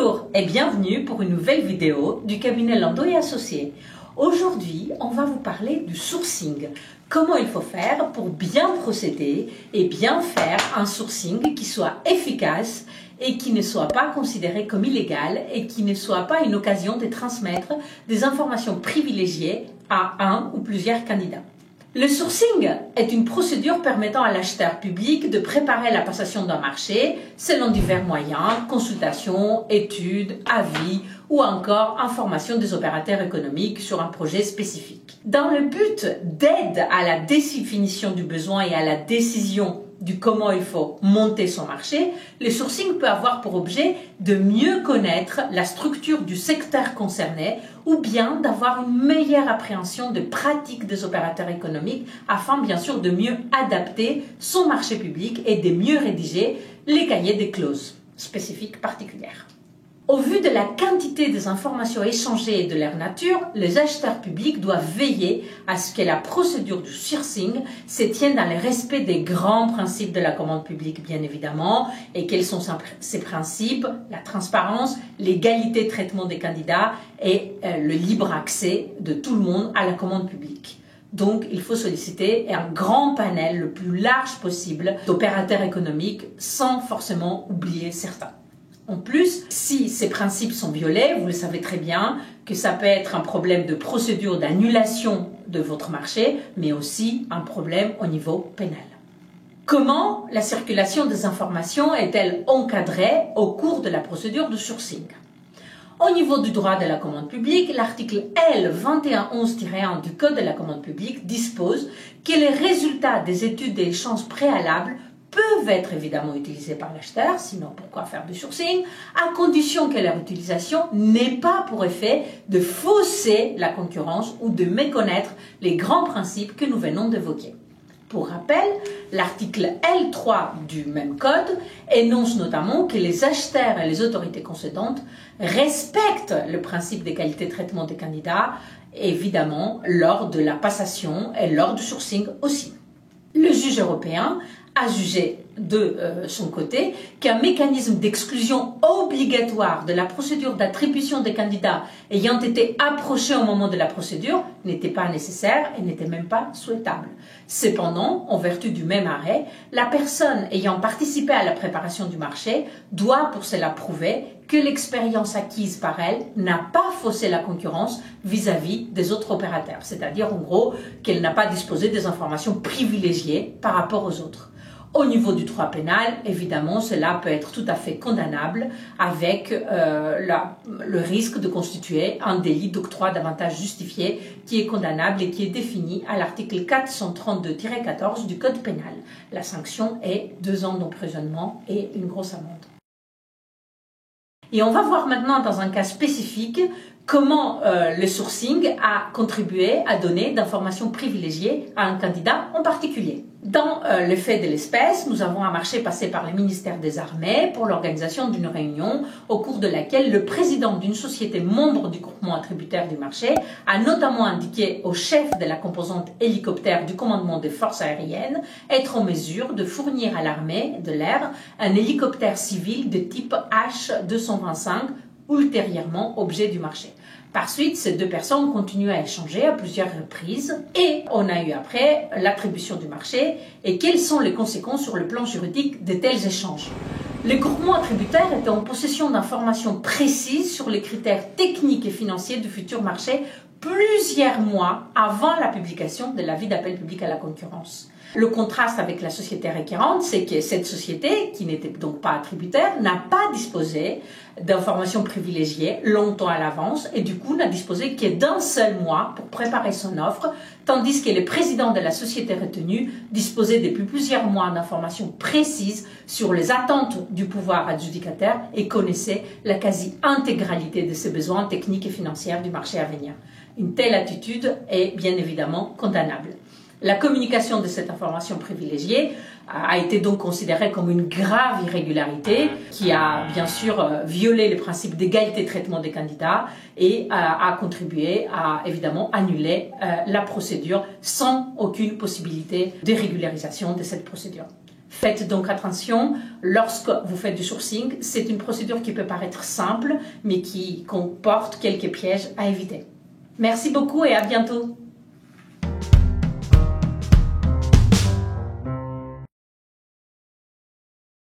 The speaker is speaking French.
Bonjour et bienvenue pour une nouvelle vidéo du cabinet Landau et Associés. Aujourd'hui, on va vous parler du sourcing. Comment il faut faire pour bien procéder et bien faire un sourcing qui soit efficace et qui ne soit pas considéré comme illégal et qui ne soit pas une occasion de transmettre des informations privilégiées à un ou plusieurs candidats. Le sourcing est une procédure permettant à l'acheteur public de préparer la passation d'un marché selon divers moyens, consultations, études, avis ou encore informations des opérateurs économiques sur un projet spécifique. Dans le but d'aide à la définition du besoin et à la décision du comment il faut monter son marché, le sourcing peut avoir pour objet de mieux connaître la structure du secteur concerné ou bien d'avoir une meilleure appréhension de pratiques des opérateurs économiques afin bien sûr de mieux adapter son marché public et de mieux rédiger les cahiers des clauses spécifiques particulières. Au vu de la quantité des informations échangées et de leur nature, les acheteurs publics doivent veiller à ce que la procédure du sourcing se tienne dans le respect des grands principes de la commande publique, bien évidemment. Et quels sont ces principes? La transparence, l'égalité de traitement des candidats et le libre accès de tout le monde à la commande publique. Donc, il faut solliciter un grand panel le plus large possible d'opérateurs économiques sans forcément oublier certains. En plus, si ces principes sont violés, vous le savez très bien que ça peut être un problème de procédure d'annulation de votre marché, mais aussi un problème au niveau pénal. Comment la circulation des informations est-elle encadrée au cours de la procédure de sourcing? Au niveau du droit de la commande publique, l'article L 2111-1 du Code de la commande publique dispose que les résultats des études d'échange préalables peuvent être évidemment utilisés par l'acheteur, sinon pourquoi faire du sourcing, à condition que leur utilisation n'ait pas pour effet de fausser la concurrence ou de méconnaître les grands principes que nous venons d'évoquer. Pour rappel, l'article L3 du même code énonce notamment que les acheteurs et les autorités concédantes respectent le principe d'égalité de traitement des candidats, évidemment lors de la passation et lors du sourcing aussi. Le juge européen a jugé de son côté qu'un mécanisme d'exclusion obligatoire de la procédure d'attribution des candidats ayant été approché au moment de la procédure n'était pas nécessaire et n'était même pas souhaitable. Cependant, en vertu du même arrêt, la personne ayant participé à la préparation du marché doit pour cela prouver que l'expérience acquise par elle n'a pas faussé la concurrence vis-à-vis des autres opérateurs, c'est-à-dire en gros qu'elle n'a pas disposé des informations privilégiées par rapport aux autres. Au niveau du droit pénal, évidemment, cela peut être tout à fait condamnable avec le risque de constituer un délit d'octroi d'avantages justifiés qui est condamnable et qui est défini à l'article 432-14 du Code pénal. La sanction est 2 ans d'emprisonnement et une grosse amende. Et on va voir maintenant dans un cas spécifique comment le sourcing a contribué à donner d'informations privilégiées à un candidat en particulier. Dans le fait de l'espèce, nous avons un marché passé par le ministère des Armées pour l'organisation d'une réunion au cours de laquelle le président d'une société membre du groupement attributaire du marché a notamment indiqué au chef de la composante hélicoptère du commandement des forces aériennes être en mesure de fournir à l'armée de l'air un hélicoptère civil de type H-225 ultérieurement objet du marché. Par suite, ces deux personnes continuent à échanger à plusieurs reprises et on a eu après l'attribution du marché et quelles sont les conséquences sur le plan juridique de tels échanges. Le groupement attributaire était en possession d'informations précises sur les critères techniques et financiers du futur marché plusieurs mois avant la publication de l'avis d'appel public à la concurrence. Le contraste avec la société requérante, c'est que cette société, qui n'était donc pas attributaire, n'a pas disposé d'informations privilégiées longtemps à l'avance et du coup n'a disposé que d'un seul mois pour préparer son offre, tandis que le président de la société retenue disposait depuis plusieurs mois d'informations précises sur les attentes du pouvoir adjudicataire et connaissait la quasi-intégralité de ses besoins techniques et financiers du marché à venir. Une telle attitude est bien évidemment condamnable. La communication de cette information privilégiée a été donc considérée comme une grave irrégularité qui a bien sûr violé les principes d'égalité de traitement des candidats et a contribué à évidemment annuler la procédure sans aucune possibilité de régularisation de cette procédure. Faites donc attention lorsque vous faites du sourcing. C'est une procédure qui peut paraître simple, mais qui comporte quelques pièges à éviter. Merci beaucoup et à bientôt.